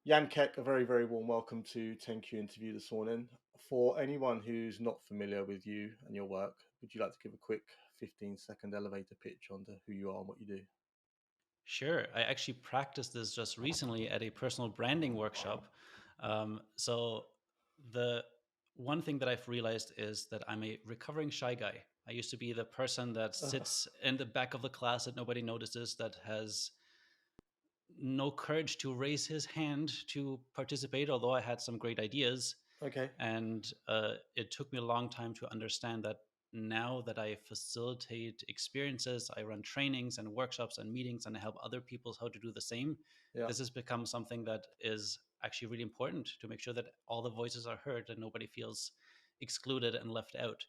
Jan Keck, a very, very warm welcome to 10Q interview this morning. For anyone who's not familiar with you and your work, would you like to give a quick 15-second elevator pitch onto who you are and what you do? Sure. I actually practiced this just recently at a personal branding workshop. So, the one thing that I've realized is that I'm a recovering shy guy. I used to be the person that Ugh, sits in the back of the class that nobody notices, that has no courage to raise his hand to participate, although I had some great ideas. okay. And it took me a long time to understand that now that I facilitate experiences, I run trainings and workshops and meetings, and I help other people how to do the same. Yeah. This has become something that is actually really important to make sure that all the voices are heard and nobody feels excluded and left out.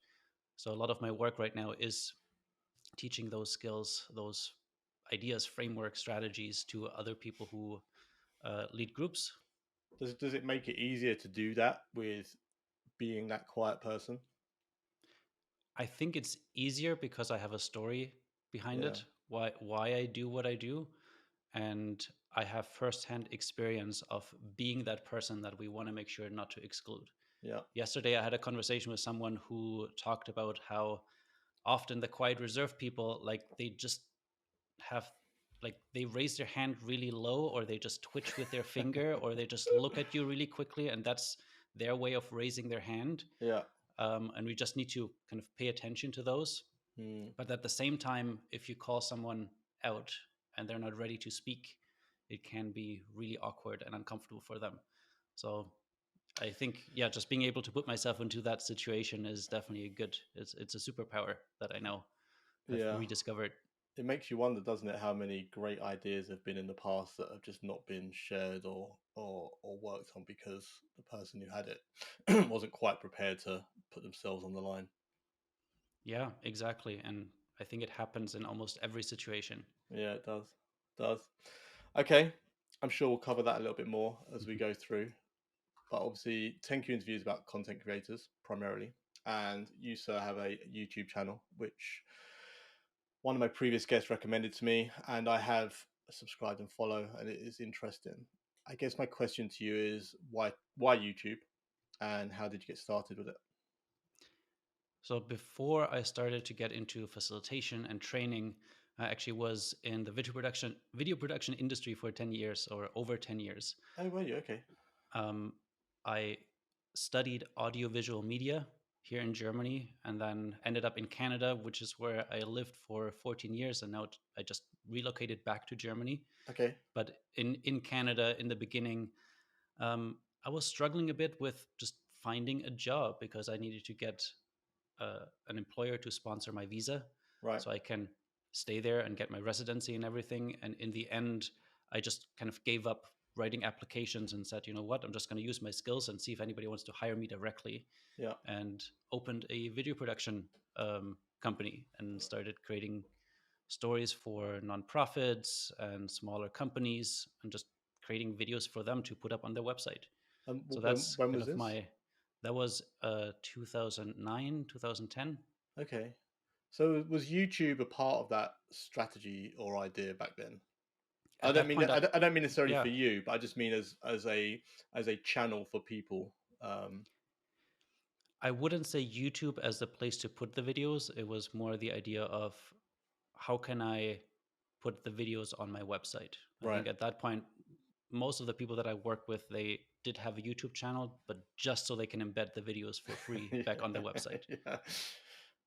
So, a lot of my work right now is teaching those skills, those ideas, framework, strategies to other people who lead groups. Does it make it easier to do that with being that quiet person? I think it's easier because I have a story behind Yeah. it, why I do what I do, and I have firsthand experience of being that person that we want to make sure not to exclude. Yeah. Yesterday, I had a conversation with someone who talked about how often the quiet, reserved people, like they just have, like they raise their hand really low, or they just twitch with their finger, or they just look at you really quickly, and that's their way of raising their hand. Yeah. And we just need to kind of pay attention to those. Mm. But at the same time, if you call someone out and they're not ready to speak, it can be really awkward and uncomfortable for them. So I think, yeah, just being able to put myself into that situation is definitely a good. It's a superpower that I know I've Yeah. rediscovered. It makes you wonder, doesn't it, how many great ideas have been in the past that have just not been shared or worked on because the person who had it wasn't quite prepared to put themselves on the line. Yeah, exactly. And I think it happens in almost every situation. Yeah, it does. Does. Okay. I'm sure we'll cover that a little bit more as we go through. But obviously, 10Q interviews about content creators primarily. And you, sir, have a YouTube channel, which one of my previous guests recommended to me, and I have subscribed and follow, and it is interesting. I guess my question to you is why YouTube, and how did you get started with it? So before I started to get into facilitation and training, I actually was in the video production industry for 10 years or over 10 years. Oh, were you okay? Um, I studied audiovisual media here in Germany and then ended up in Canada, which is where I lived for 14 years. And now I just relocated back to Germany. Okay. But in Canada, in the beginning, I was struggling a bit with just finding a job because I needed to get an employer to sponsor my visa Right. so I can stay there and get my residency and everything. And in the end, I just kind of gave up writing applications and said, you know what, I'm just going to use my skills and see if anybody wants to hire me directly. Yeah. And opened a video production company and started creating stories for nonprofits and smaller companies and just creating videos for them to put up on their website. So that's When kind was of this? that was 2009, 2010. Okay. So was YouTube a part of that strategy or idea back then? At that point, I don't mean necessarily yeah, for you, but I just mean as a channel for people. I wouldn't say YouTube as the place to put the videos. It was more the idea of how can I put the videos on my website. I Right. think at that point, most of the people that I work with, they did have a YouTube channel, but just so they can embed the videos for free Yeah, back on their website. yeah.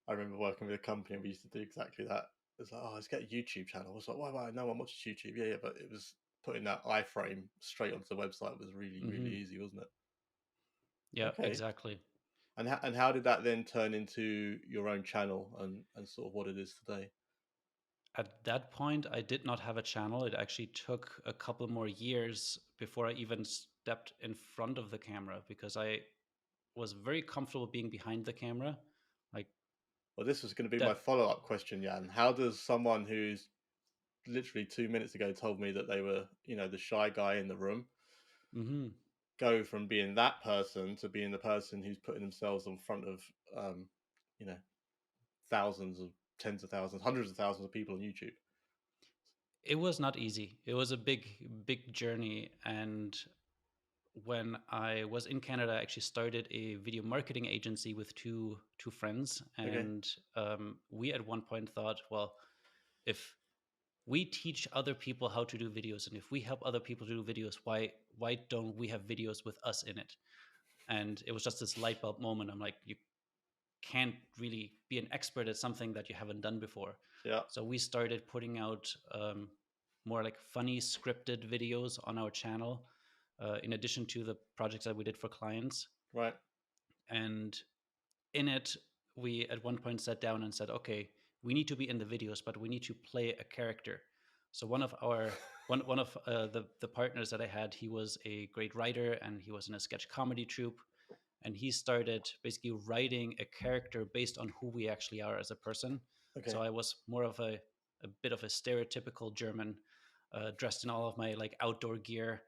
I remember working with a company and we used to do exactly that. It's like, oh, let's get a YouTube channel. I was like, why? No one watches YouTube. Yeah, yeah, but it was putting that iframe straight onto the website was really, really Hmm. easy, wasn't it? Yeah, Okay. exactly. And how did that then turn into your own channel and sort of what it is today? At that point, I did not have a channel. It actually took a couple more years before I even stepped in front of the camera because I was very comfortable being behind the camera. Like Well, this was going to be my that. follow-up question, Jan. How does someone who's literally 2 minutes ago told me that they were, the shy guy in the room, Hmm. go from being that person to being the person who's putting themselves in front of, um, you know, thousands of, tens of thousands, hundreds of thousands of people on YouTube? It was not easy. It was a big, big journey. And when I was in Canada, I actually started a video marketing agency with two friends, Okay. and we at one point thought, well, if we teach other people how to do videos, and if we help other people to do videos, why don't we have videos with us in it? And it was just this light bulb moment. I'm like, you can't really be an expert at something that you haven't done before. Yeah. So we started putting out more like funny scripted videos on our channel, in addition to the projects that we did for clients. Right. And in it, we at one point sat down and said, okay, we need to be in the videos, but we need to play a character. So one of the partners that I had, he was a great writer and he was in a sketch comedy troupe, and he started basically writing a character based on who we actually are as a person. So Okay. I was more of a bit of a stereotypical German, dressed in all of my like outdoor gear,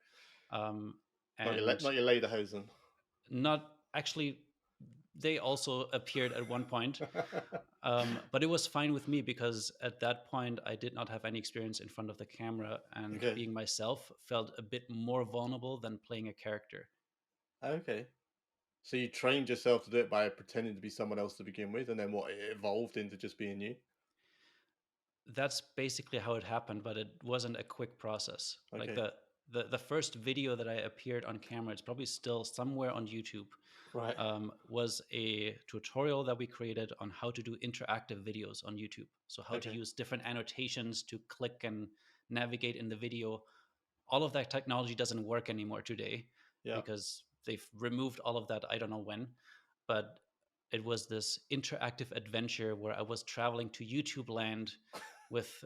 um, and Not your lederhosen. not actually. They also appeared at one point, but it was fine with me because at that point I did not have any experience in front of the camera, and Okay. being myself felt a bit more vulnerable than playing a character. Okay. So you trained yourself to do it by pretending to be someone else to begin with, and then what, it evolved into just being you? That's basically how it happened, but it wasn't a quick process. Like Okay. the first video that I appeared on camera, it's probably still somewhere on YouTube, Right. was a tutorial that we created on how to do interactive videos on YouTube. So how to Okay. use different annotations to click and navigate in the video. All of that technology doesn't work anymore today Yeah. because they've removed all of that. I don't know when, but it was this interactive adventure where I was traveling to YouTube land with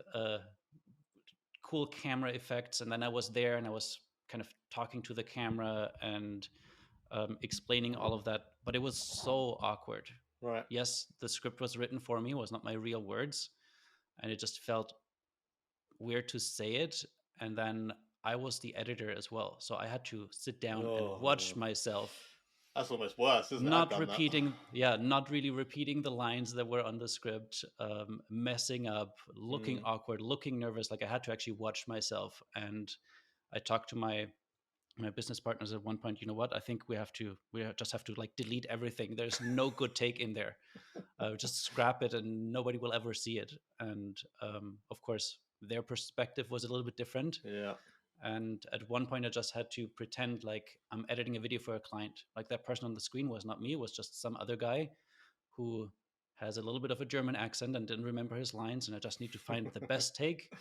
cool camera effects, and then I was there and I was kind of talking to the camera and explaining all of that, but it was so awkward. Right. Yes, the script was written for me, it was not my real words, and it just felt weird to say it. And then I was the editor as well, so I had to sit down and watch Oh, myself, that's almost worse, isn't it? I've not done that. repeating, yeah, not really repeating the lines that were on the script, messing up, looking Mm. awkward, looking nervous. Like I had to actually watch myself. And I talked to my business partners at one point, you know what, I think just have to like delete everything. There's no good take in there. Just scrap it and nobody will ever see it. And of course their perspective was a little bit different. Yeah. And at one point I just had to pretend like I'm editing a video for a client. Like that person on the screen was not me, it was just some other guy who has a little bit of a German accent and didn't remember his lines, and I just need to find the best take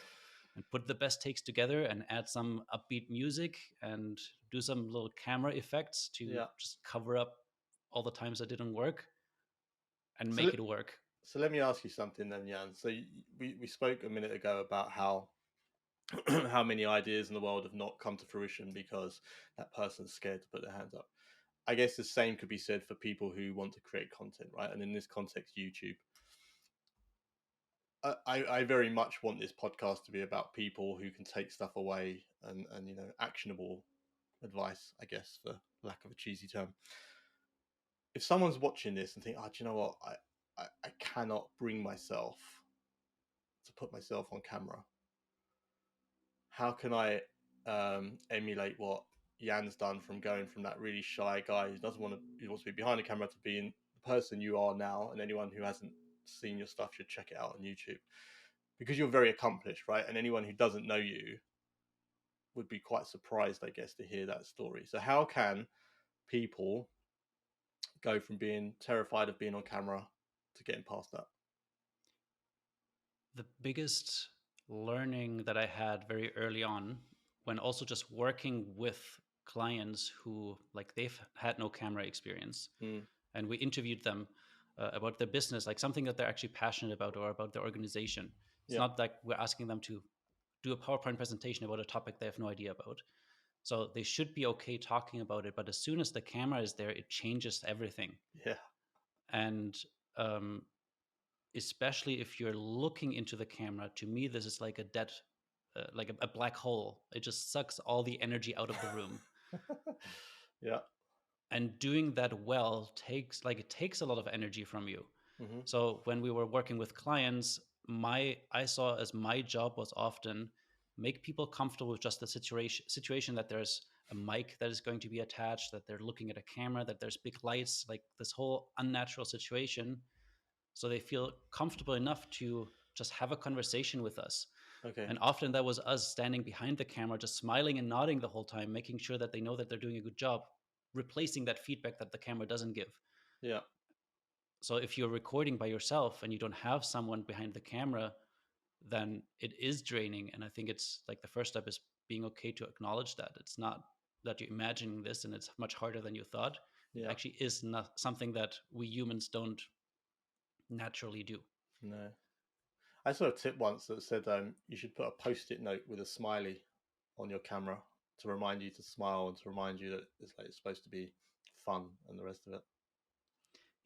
and put the best takes together and add some upbeat music and do some little camera effects to Yeah. just cover up all the times that didn't work and So make it work. so let me ask you something then, Jan. So we spoke a minute ago about how how many ideas in the world have not come to fruition because that person's scared to put their hands up. I guess the same could be said for people who want to create content, right? And in this context, YouTube. I very much want this podcast to be about people who can take stuff away and actionable advice, I guess, for lack of a cheesy term. If someone's watching this and think, oh, do you know what? I cannot bring myself to put myself on camera. How can I emulate what Jan's done from going from that really shy guy who wants to be behind the camera to being the person you are now? And anyone who hasn't seen your stuff should check it out on YouTube because you're very accomplished, right? And anyone who doesn't know you would be quite surprised, I guess, to hear that story. So how can people go from being terrified of being on camera to getting past that? The biggest learning that I had very early on, when also just working with clients who like they've had no camera experience, Mm, and we interviewed them about their business, like something that they're actually passionate about or about their organization. It's yeah, not like we're asking them to do a PowerPoint presentation about a topic they have no idea about. So they should be okay talking about it. But as soon as the camera is there, it changes everything. yeah, And um, especially if you're looking into the camera, to me, this is like a dead, like a black hole. It just sucks all the energy out of the room. yeah, And doing that well takes a lot of energy from you. hmm, So when we were working with clients, my I saw as my job was often make people comfortable with just the situation that there's a mic that is going to be attached, that they're looking at a camera, that there's big lights, like this whole unnatural situation. So they feel comfortable enough to just have a conversation with us. Okay. And often that was us standing behind the camera, just smiling and nodding the whole time, making sure that they know that they're doing a good job, replacing that feedback that the camera doesn't give. Yeah. So if you're recording by yourself and you don't have someone behind the camera, then it is draining. And I think it's like the first step is being okay to acknowledge that it's not that you're imagining this and it's much harder than you thought. It Yeah. actually is not something that we humans don't naturally do. No. I saw a tip once that said you should put a post-it note with a smiley on your camera to remind you to smile and to remind you that it's supposed to be fun and the rest of it.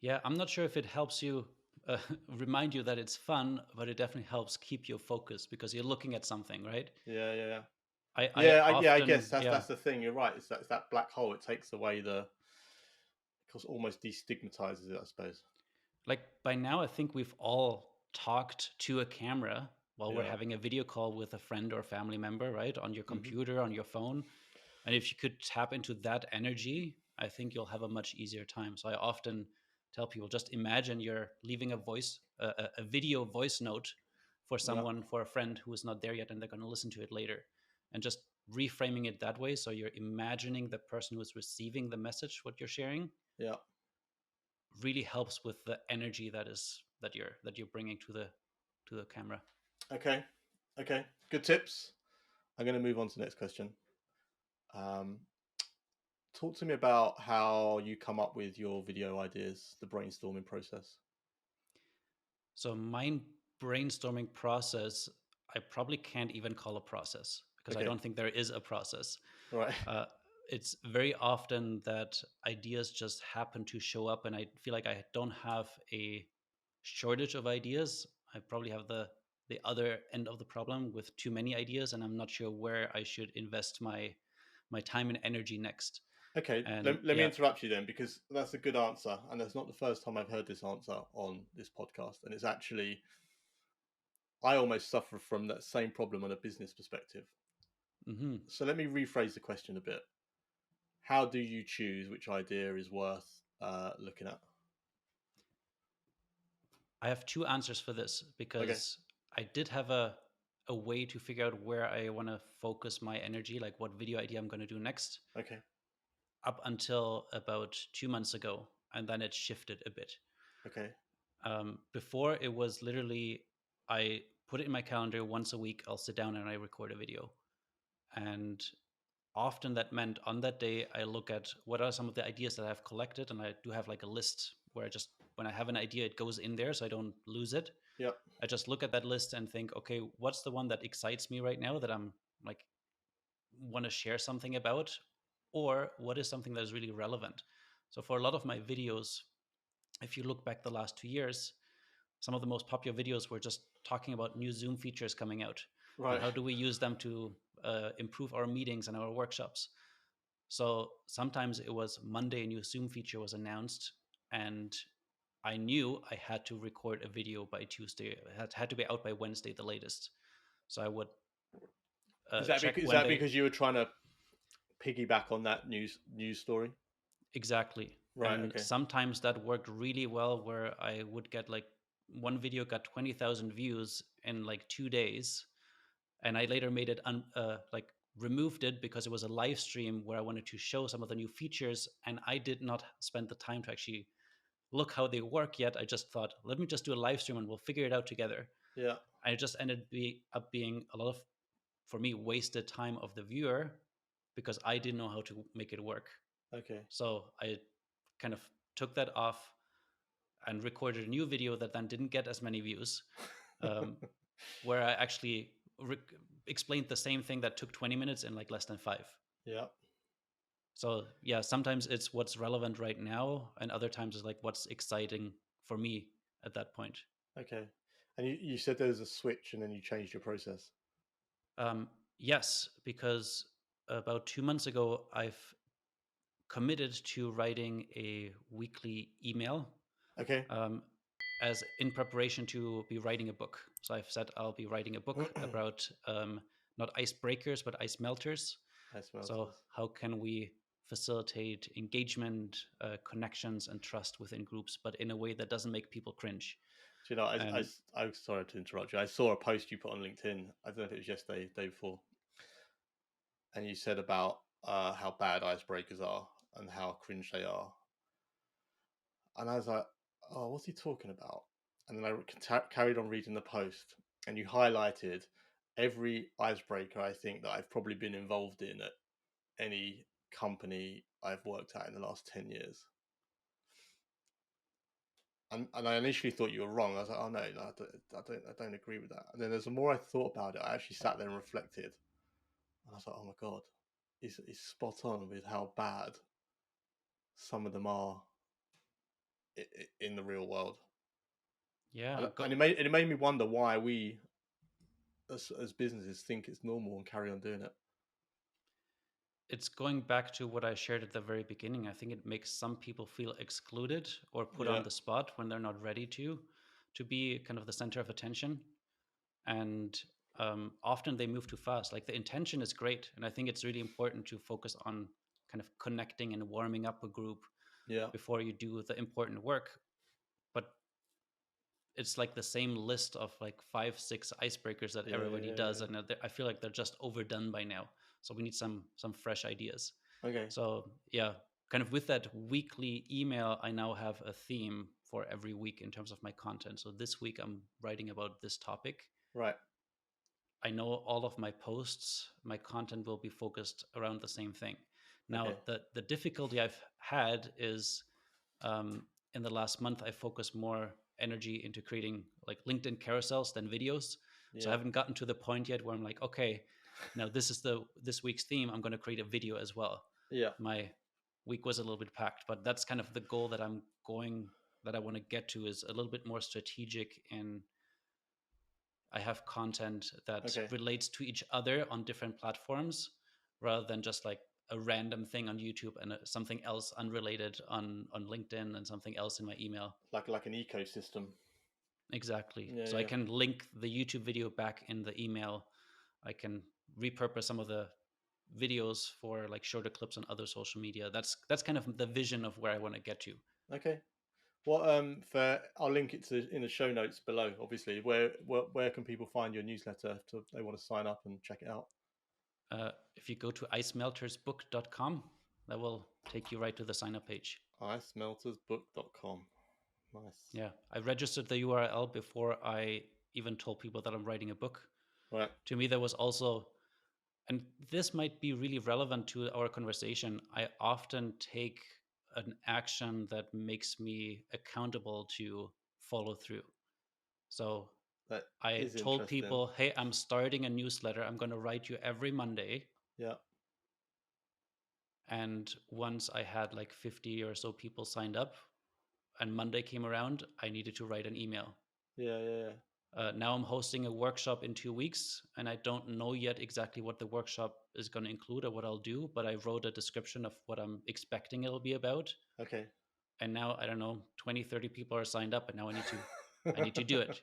Yeah, I'm not sure if it helps you uh, remind you that it's fun, but it definitely helps keep your focus because you're looking at something, right? Yeah, yeah, yeah. I Yeah, I often, guess that's yeah, that's the thing. You're right. It's that black hole. It takes away the, because almost destigmatizes it, I suppose. like by now, I think we've all talked to a camera while we're Yeah. having a video call with a friend or family member, right? On your Hmm. computer, on your phone. And if you could tap into that energy, I think you'll have a much easier time. So I often tell people just imagine you're leaving a video voice note for Yeah. someone, for a friend who is not there yet and they're going to listen to it later. And just reframing it that way. So you're imagining the person who is receiving the message, what you're sharing, Yeah. really helps with the energy that you're bringing to the camera. Okay. Okay. Good tips. I'm going to move on to the next question. Um, Talk to me about how you come up with your video ideas, the brainstorming process. So my brainstorming process, I probably can't even call a process because I Okay. don't think there is a process. Right. Uh, it's very often that ideas just happen to show up, and I feel like I don't have a shortage of ideas. I probably have the other end of the problem with too many ideas, and I'm not sure where I should invest my time and energy next. Okay. And Let me yeah, interrupt you then, because that's a good answer, and that's not the first time I've heard this answer on this podcast. And it's actually, I almost suffer from that same problem on a business perspective. hmm So let me rephrase the question a bit. How do you choose which idea is worth looking at? I have two answers for this Okay. because I did have a way to figure out where I want to focus my energy, like what video idea I'm going to do next, Okay. up until about 2 months ago, and then it shifted a bit. Okay. Before it was literally I put it in my calendar once a week. I'll sit down and I record a video, and often that meant on that day I look at what are some of the ideas that I've collected, and I do have like a list where I just when I have an idea it goes in there so I don't lose it. Yep. I just look at that list and think, okay, what's the one that excites me right now that I'm like want to share something about, or what is something that is really relevant. So for a lot of my videos, if you look back the last 2 years, some of the most popular videos were just talking about new Zoom features coming out and Right. how do we use them to improve our meetings and our workshops. So sometimes it was Monday, a new Zoom feature was announced, and I knew I had to record a video by Tuesday. It had to be out by Wednesday, the latest. So I would check Is when that they because you were trying to piggyback on that news story? exactly. Right. And Okay. sometimes that worked really well, where I would get like one video got 20,000 views in like 2 days, and I later made it like removed it because it was a live stream where I wanted to show some of the new features, and I did not spend the time to actually look how they work yet. I just thought, let me just do a live stream and we'll figure it out together. Yeah. And it just ended up being a lot of, for me, wasted time of the viewer because I didn't know how to make it work. Okay. So I kind of took that off and recorded a new video that then didn't get as many views, um, where I actually explained the same thing that took 20 minutes in like less than five. Yeah. So yeah, sometimes it's what's relevant right now, and other times it's like what's exciting for me at that point. Okay. And you said there was a switch and then you changed your process. Yes, because about 2 months ago, I've committed to writing a weekly email Okay. um, as in preparation to be writing a book. So I've said I'll be writing a book about not icebreakers, but ice melters. Ice So melters. how can we facilitate engagement, connections, and trust within groups, but in a way that doesn't make people cringe? Do you know, And I'm sorry to interrupt you. I saw a post you put on LinkedIn. I don't know if it was yesterday, day before, and you said about how bad icebreakers are and how cringe they are. And I was like, oh, what's he talking about? And then I carried on reading the post, and you highlighted every icebreaker I think that I've probably been involved in at any company I've worked at in the last 10 years. And I initially thought you were wrong. I was like, oh no, I don't agree with that. And then as the more I thought about it, I actually sat there and reflected. And I was like, oh my god, he's spot on with how bad some of them are in the real world. yeah, And it made me wonder why we as businesses think it's normal and carry on doing it. it's going back to what I shared at the very beginning. I think it makes some people feel excluded or put Yeah, on the spot when they're not ready to be kind of the center of attention. And often they move too fast. Like the intention is great, and I think it's really important to focus on kind of connecting and warming up a group yeah, before you do the important work. But it's like the same list of like 5 6 icebreakers that yeah, everybody yeah, does, yeah. and I feel like they're just overdone by now. So we need some fresh ideas. Okay, So yeah, kind of with that weekly email, I now have a theme for every week in terms of my content. So this week I'm writing about this topic. right. I know all of my posts, my content will be focused around the same thing. Now, Okay, the difficulty I've had is in the last month, I focused more energy into creating like LinkedIn carousels than videos. So I yeah, haven't gotten to the point yet where I'm like, okay, now this week's theme. I'm going to create a video as well. yeah. My week was a little bit packed, but that's kind of the goal that that I want to get to, is a little bit more strategic in I have content that Okay, relates to each other on different platforms rather than just like a random thing on YouTube and something else unrelated on LinkedIn and something else in my email. like an ecosystem. Exactly. Yeah, So I yeah. can link the YouTube video back in the email. I can repurpose some of the videos for like shorter clips on other social media. That's kind of the vision of where I want to get to. Okay. What for? I'll link it to in the show notes below. Obviously, where can people find your newsletter if they want to sign up and check it out? If you go to icemeltersbook.com, that will take you right to the sign up page. Icemeltersbook.com. Nice. Yeah, I registered the URL before I even told people that I'm writing a book. Right. To me, there was also, and this might be really relevant to our conversation, I often take an action that makes me accountable to follow through. So That I is told interesting. people, hey, I'm starting a newsletter. I'm going to write you every Monday. Yeah. And once I had like 50 or so people signed up and Monday came around, I needed to write an email. Yeah. Yeah. Yeah. Now I'm hosting a workshop in 2 weeks, and I don't know yet exactly what the workshop is going to include or what I'll do, but I wrote a description of what I'm expecting it'll be about. Okay. And now, I don't know, 20, 30 people are signed up, and now I need to do it.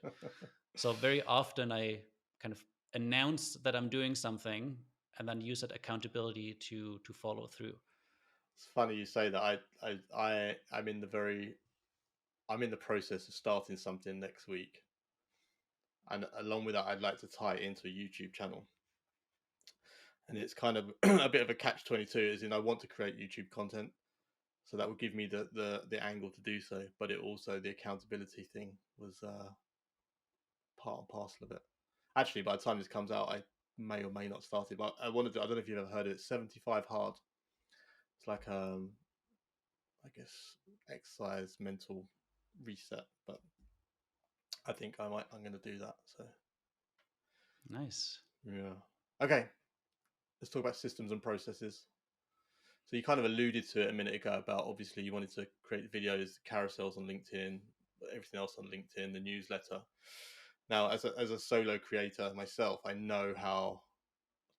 So very often I kind of announce that I'm doing something and then use that accountability to follow through. It's funny you say that. I'm in the process of starting something next week, and along with that, I'd like to tie it into a YouTube channel. And it's kind of a bit of a catch-22, as in I want to create YouTube content, so that would give me the angle to do so. But it also, the accountability thing was part and parcel of it. Actually, by the time this comes out, I may or may not start it. But I wanted to. I don't know if you've ever heard of it. 75 hard. It's like I guess exercise, mental reset. But I think I'm going to do that. So Nice. yeah. Okay. Let's talk about systems and processes. So you kind of alluded to it a minute ago about, obviously you wanted to create videos, carousels on LinkedIn, everything else on LinkedIn, the newsletter. Now, as a solo creator myself, I know how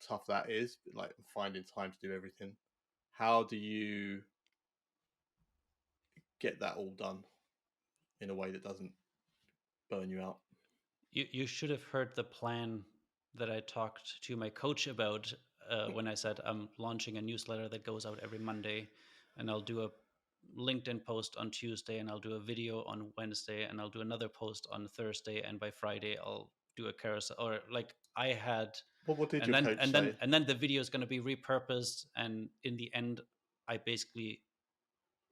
tough that is, like finding time to do everything. How do you get that all done in a way that doesn't burn you out? You should have heard the plan that I talked to my coach about when I said I'm launching a newsletter that goes out every Monday, and I'll do a LinkedIn post on Tuesday, and I'll do a video on Wednesday, and I'll do another post on Thursday, and by Friday I'll do a carousel, or like I had, What did and your then coach and then say? and then the video is going to be repurposed, and in the end, I basically,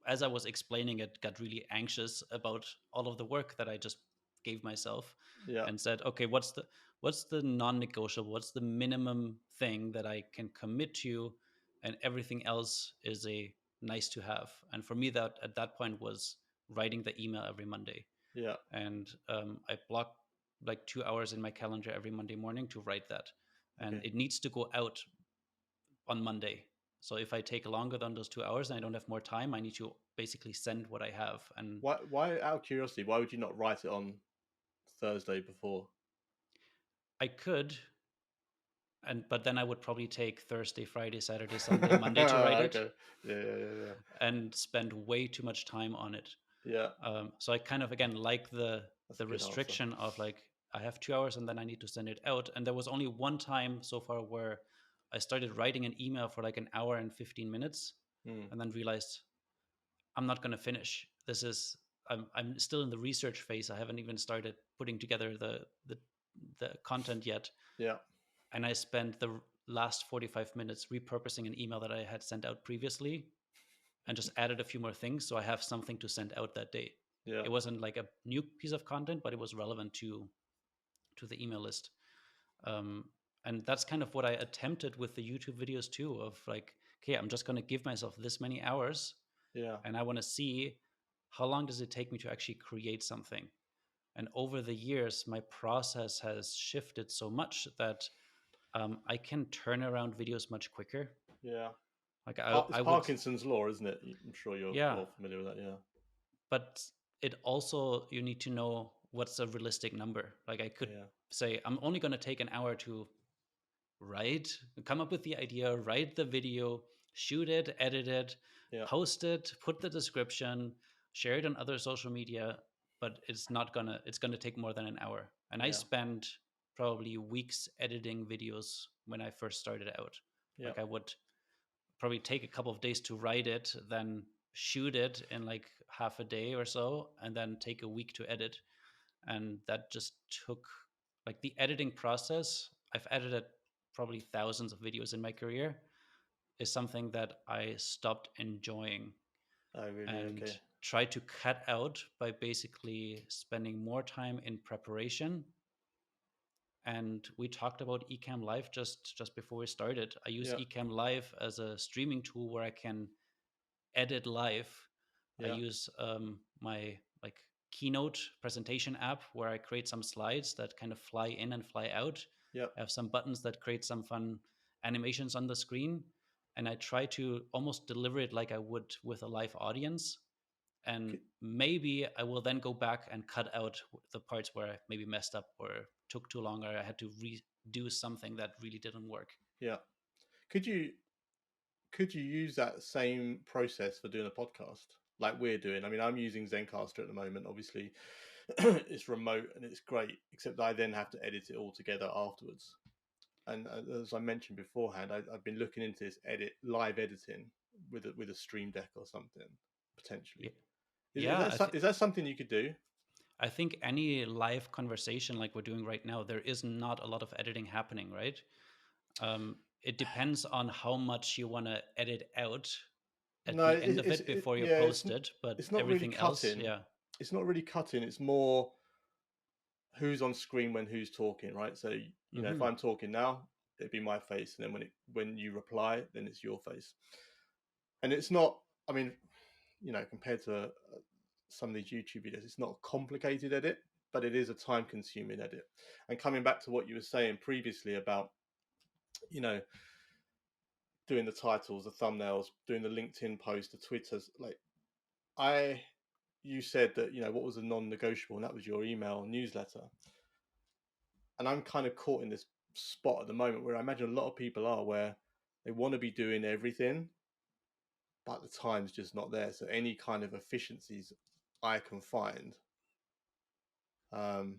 as I was explaining it, got really anxious about all of the work that I just gave myself, Yeah, and said, okay, what's the non-negotiable? What's the minimum thing that I can commit to, and everything else is a nice to have. And for me, that at that point was writing the email every Monday, yeah, and I block like 2 hours in my calendar every Monday morning to write that, and okay. it needs to go out on Monday. So if I take longer than those 2 hours and I don't have more time, I need to basically send what I have. And Why, out of curiosity, why would you not write it on Thursday before? I could, and but then I would probably take Thursday, Friday, Saturday, Sunday, Monday to write it, Okay. Yeah, yeah, yeah, and spend way too much time on it. yeah. Yeah, So I kind of again like the that's a the good answer. restriction of like I have 2 hours and then I need to send it out. And there was only one time so far where I started writing an email for like an hour and 15 minutes, Hmm. and then realized I'm not going to finish. This is I'm still in the research phase. I haven't even started putting together the content yet, Yeah. and I spent the last 45 minutes repurposing an email that I had sent out previously, and just added a few more things so I have something to send out that day. Yeah. It wasn't like a new piece of content, but it was relevant to the email list. Um, and that's kind of what I attempted with the YouTube videos too. Of like, okay, I'm just going to give myself this many hours, Yeah. and I want to see how long does it take me to actually create something. And over the years, my process has shifted so much that I can turn around videos much quicker. Yeah. Like It's I would, Parkinson's law, isn't it? I'm sure yeah, you're familiar with that. Yeah. but it also, you need to know what's a realistic number. Like I could Yeah. say I'm only going to take an hour to write, come up with the idea, write the video, shoot it, edit it, Yeah. post it, put the description, share it on other social media, but it's gonna take more than an hour. And I Yeah. spent probably weeks editing videos when I first started out. Yeah. Like I would probably take a couple of days to write it, then shoot it in like half a day or so, and then take a week to edit. And that just took, like, the editing process. I've edited probably thousands of videos in my career, is something that I stopped enjoying Oh, really? and Okay. tried to cut out by basically spending more time in preparation. And we talked about Ecamm Live just before we started. I use Yeah. Ecamm Live as a streaming tool where I can edit live. I Yeah. use my like Keynote presentation app where I create some slides that kind of fly in and fly out. Yeah. I have some buttons that create some fun animations on the screen, and I try to almost deliver it like I would with a live audience. And C- maybe I will then go back and cut out the parts where I maybe messed up or took too long, or I had to redo something that really didn't work. Yeah. Could you use that same process for doing a podcast like we're doing? I mean, I'm using Zencaster at the moment. Obviously, it's remote and it's great, except I then have to edit it all together afterwards. And as I mentioned beforehand, I've been looking into this live editing with a Stream Deck or something potentially. Yeah, Is yeah. is that something you could do? I think any live conversation like we're doing right now, there is not a lot of editing happening, right? It depends on how much you want to edit out at No, the end of it before you yeah, post it, but it's not really everything else, cutting. yeah. It's not really cutting. It's more who's on screen when who's talking, right? So you know, if Hmm. I'm talking now, it'd be my face, and then when you reply, then it's your face. And it's not. I mean, you know, compared to some of these YouTube videos, it's not a complicated edit, but it is a time-consuming edit. And coming back to what you were saying previously about, you know, doing the titles, the thumbnails, doing the LinkedIn post, the Twitters, like I you said that, you know, what was a non-negotiable, and that was your email newsletter. And I'm kind of caught in this spot at the moment where I imagine a lot of people are, where they want to be doing everything, but the time's just not there. So any kind of efficiencies I can find, um,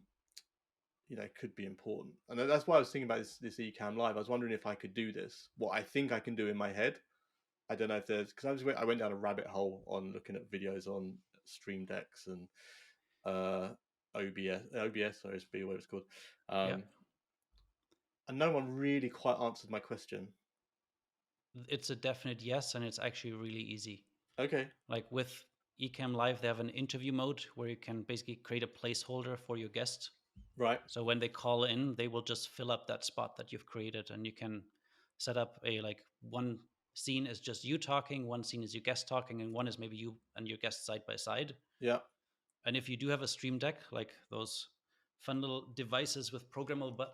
could be important. And that's why I was thinking about this Ecamm Live. I was wondering if I could do this. What I think I can do in my head. I don't know if there's because I went down a rabbit hole on looking at videos on Stream Decks and OBS or OSB, whatever it's called. Yeah, And no one really quite answered my question. it's a definite yes, and it's actually really easy. Okay. Like with Ecamm Live, they have an interview mode where you can basically create a placeholder for your guest. Right. So when they call in, they will just fill up that spot that you've created, and you can set up a like one scene is just you talking, one scene is your guest talking, and one is maybe you and your guest side by side. Yeah. And if you do have a Stream Deck, like those fun little devices with Oh, you got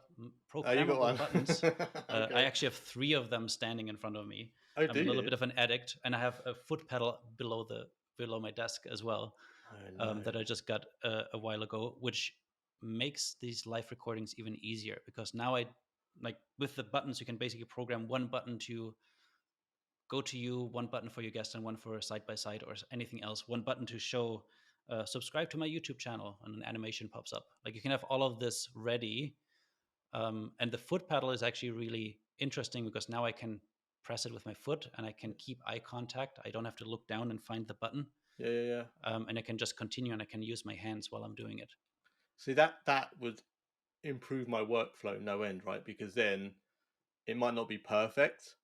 programmable one. buttons, I Okay. actually have three of them standing in front of me. Oh, I'm do a little you? bit of an addict, and I have a foot pedal below my desk as well, Oh no. that I just got a while ago, which makes these live recordings even easier because now I like with the buttons you can basically program one button to go to you, one button for your guest, and one for side by side or anything else. One button to show subscribe to my YouTube channel, and an animation pops up. Like you can have all of this ready, and the foot pedal is actually really interesting because now I can press it with my foot and I can keep eye contact. I don't have to look down and find the button, Yeah, yeah, yeah. and I can just continue and I can use my hands while I'm doing it. See that would improve my workflow no end, right? Because then it might not be perfect,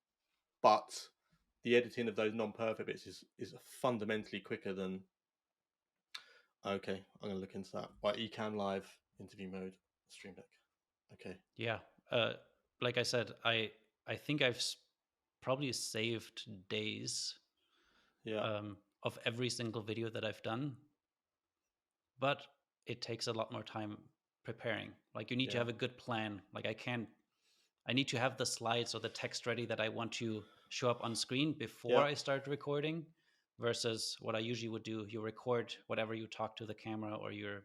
but the editing of those non-perfect bits is fundamentally quicker than. Okay, I'm gonna look into that. Right, Ecamm Live interview mode, Stream Deck. Okay. Yeah, uh, like I said, I think I've probably saved days Yeah. of every single video that I've done, but it takes a lot more time preparing. Like you need to Yeah. have a good plan. Like I need to have the slides or the text ready that I want to show up on screen before Yeah. I start recording, versus what I usually would do. You record whatever you talk to the camera or your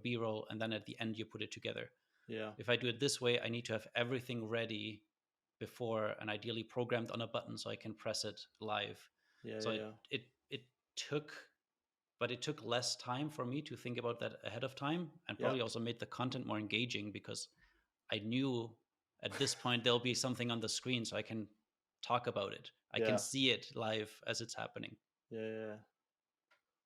B-roll, and then at the end you put it together. Yeah. If I do it this way, I need to have everything ready before and ideally programmed on a button so I can press it live. Yeah. So Yeah. Yeah. it took, but it took less time for me to think about that ahead of time, and Yeah. probably also made the content more engaging because I knew at this point there'll be something on the screen so I can talk about it. I can Yeah. see it live as it's happening. Yeah. Yeah.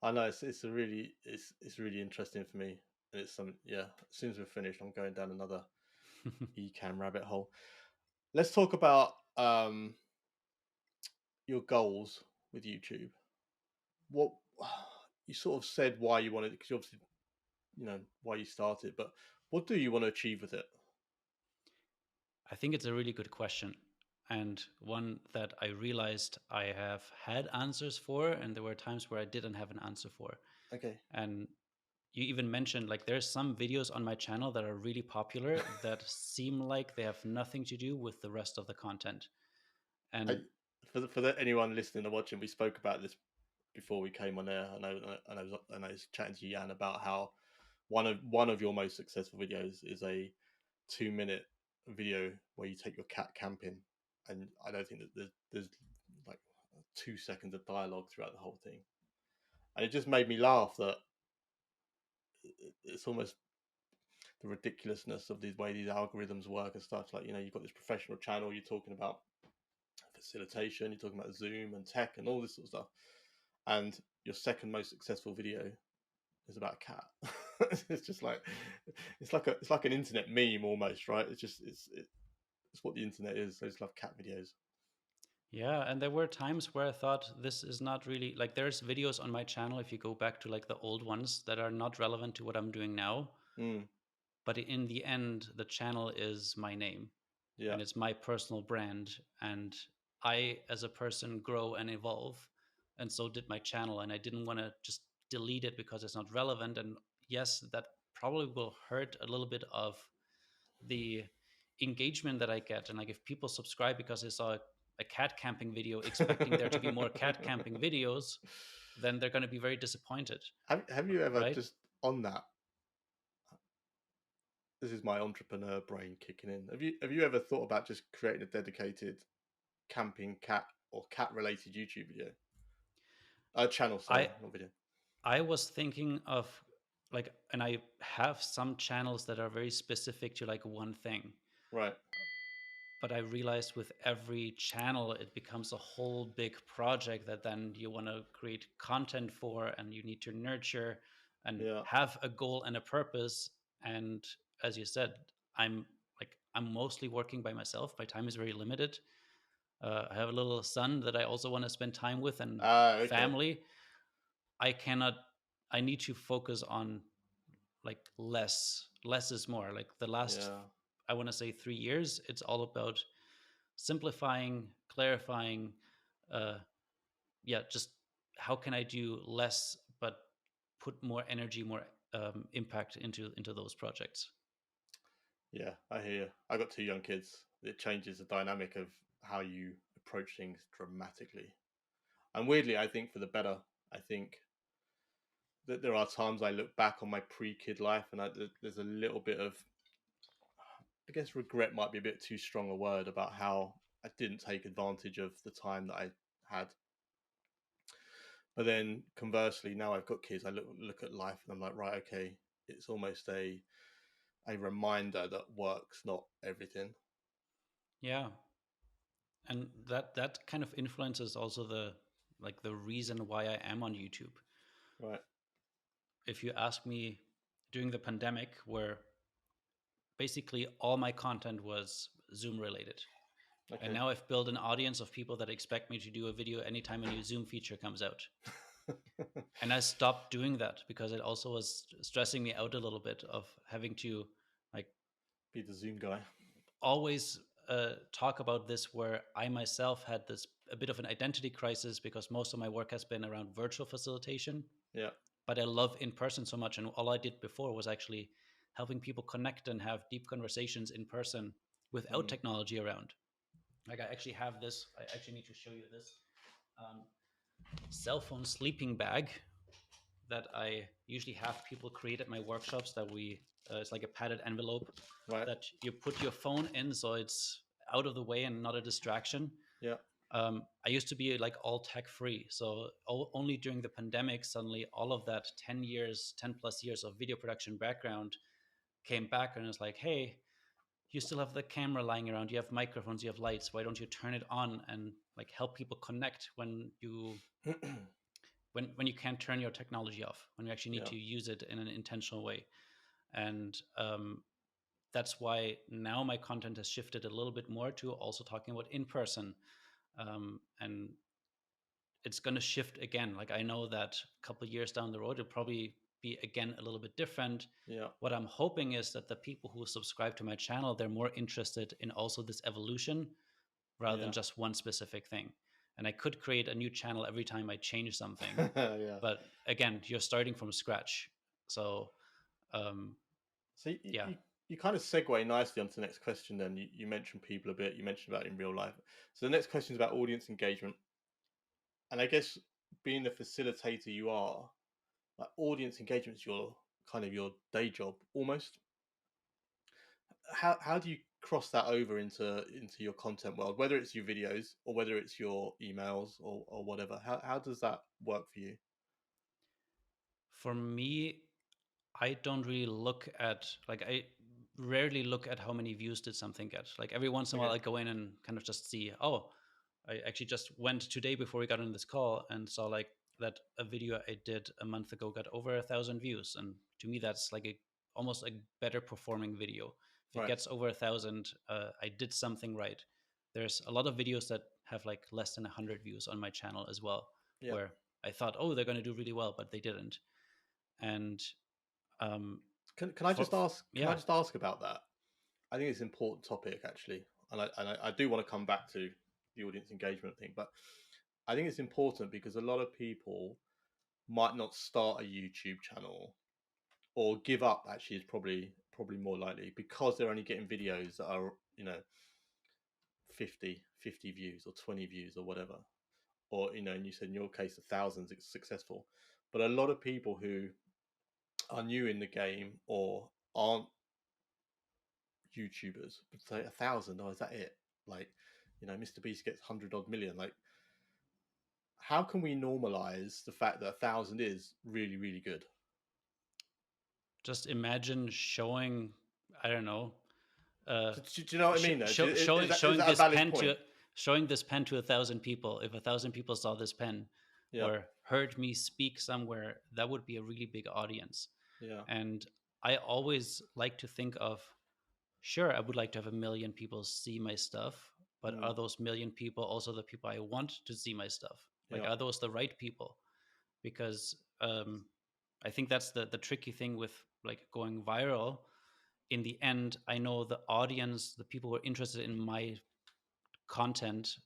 I know it's a really it's really interesting for me, and it's some yeah. As soon as we're finished, I'm going down another Ecamm rabbit hole. Let's talk about your goals with YouTube. What you sort of said why you wanted because obviously why you started, but what do you want to achieve with it? I think it's a really good question, and one that I realized I have had answers for, and there were times where I didn't have an answer for. Okay. And you even mentioned like there's some videos on my channel that are really popular that seem like they have nothing to do with the rest of the content. I, And anyone listening or watching, we spoke about this before we came on air. I was chatting to Jan about how one of your most successful videos is a 2 minute video where you take your cat camping, and I don't think that there's like 2 seconds of dialogue throughout the whole thing, and it just made me laugh that it's almost the ridiculousness of the way these algorithms work and stuff. Like you've got this professional channel, you're talking about facilitation, you're talking about Zoom and tech and all this sort of stuff, and your second most successful video is about a cat. It's just like it's like an internet meme almost, right? It's what the internet is. I just love cat videos. yeah, and there were times where I thought this is not really like there's videos on my channel if you go back to like the old ones that are not relevant to what I'm doing now. Mm, But in the end, the channel is my name yeah, and it's my personal brand. And I, as a person, grow and evolve. And so did my channel. And I didn't want to just delete it because it's not relevant. And yes, that probably will hurt a little bit of the engagement that I get. And like if people subscribe because they saw a cat camping video expecting there to be more cat camping videos, then they're going to be very disappointed, have you ever right? just on that? This is my entrepreneur brain kicking in. Have you ever thought about just creating a dedicated camping cat or cat related YouTube video? Channel, sorry, I not video. I was thinking of like, and I have some channels that are very specific to like one thing. Right. But I realized with every channel, it becomes a whole big project that then you want to create content for, and you need to nurture and Yeah. have a goal and a purpose. And as you said, I'm I'm mostly working by myself. My time is very limited. I have a little son that I also want to spend time with, and Ah, okay. family. I cannot. I need to focus on like less. Less is more. Like the last, Yeah. I want to say 3 years, it's all about simplifying, clarifying, uh, yeah, just how can I do less but put more energy, more impact into those projects. Yeah, I hear you. I got two young kids. It changes the dynamic of how you approach things dramatically. And weirdly, I think for the better. I think that there are times I look back on my pre-kid life, and there's a little bit of, I guess, regret might be a bit too strong a word about how I didn't take advantage of the time that I had. But then conversely, now I've got kids, I look at life and I'm like, right, okay, it's almost a reminder that work's not everything. Yeah, and that kind of influences also the like the reason why I am on YouTube. Right. If you ask me, during the pandemic, where basically all my content was Zoom related, and Okay. now I've built an audience of people that expect me to do a video anytime a new Zoom feature comes out. And I stopped doing that because it also was stressing me out a little bit of having to like Be the Zoom guy. always talk about this, where I myself had this a bit of an identity crisis because most of my work has been around virtual facilitation, Yeah. but I love in person so much, and all I did before was actually helping people connect and have deep conversations in person without Mm. technology around. Like I actually have this. I actually need to show you this um, cell phone sleeping bag that I usually have people create at my workshops. That we it's like a padded envelope Right. that you put your phone in, so it's out of the way and not a distraction. Yeah. I used to be like all tech free, so only during the pandemic, suddenly all of that 10 years, 10 plus years of video production background came back, and it's like, hey, you still have the camera lying around, you have microphones, you have lights. Why don't you turn it on and like help people connect when you can't turn your technology off, when you actually need Yeah. to use it in an intentional way. And that's why now my content has shifted a little bit more to also talking about in person. And it's going to shift again. Like I know that a couple of years down the road, it'll probably be again a little bit different. Yeah. What I'm hoping is that the people who subscribe to my channel, they're more interested in also this evolution rather than Yeah. just one specific thing. And I could create a new channel every time I change something, Yeah. but again, you're starting from scratch. So um, So yeah, you kind of segue nicely onto the next question. Then you mentioned people a bit. You mentioned about in real life. So the next question is about audience engagement, and I guess being the facilitator you are, like audience engagement is your kind of your day job almost. How do you cross that over into your content world, whether it's your videos or whether it's your emails or whatever? How does that work for you? for me, I don't really look at like I rarely look at how many views did something get. Like every once in a while, Okay. I go in and kind of just see. Oh, I actually just went today before we got on this call and saw like that a video I did a month ago got over 1,000 views, and to me that's like a almost a better performing video. If it Right. gets over 1,000, I did something right. There's a lot of videos that have like less than 100 views on my channel as well, Yeah. where I thought, oh, they're going to do really well, but they didn't. And um, Can I just ask? Can I yeah, just ask about that? I think it's an important topic actually, and I do want to come back to the audience engagement thing, but I think it's important because a lot of people might not start a YouTube channel or give up. Actually, is probably more likely because they're only getting videos that are 50 views or 20 views or whatever, or and you said in your case, thousands it's successful, but a lot of people who are new in the game or aren't YouTubers would say 1,000. Oh, is that it? Like, Mr. Beast gets 100 odd million. Like, how can we normalize the fact that 1,000 is really, really good? just imagine showing, I don't know, uh, Do you know what I mean? Though, is showing that a this valid pen point? to 1,000 people. If 1,000 people saw this pen Yeah, or heard me speak somewhere, that would be a really big audience. yeah, And I always like to think of, sure, I would like to have 1 million people see my stuff, but mm, are those million people also the people I want to see my stuff? Like, yeah, are those the right people? Because I think that's the tricky thing with like going viral. In the end, I know the audience, the people who are interested in my content,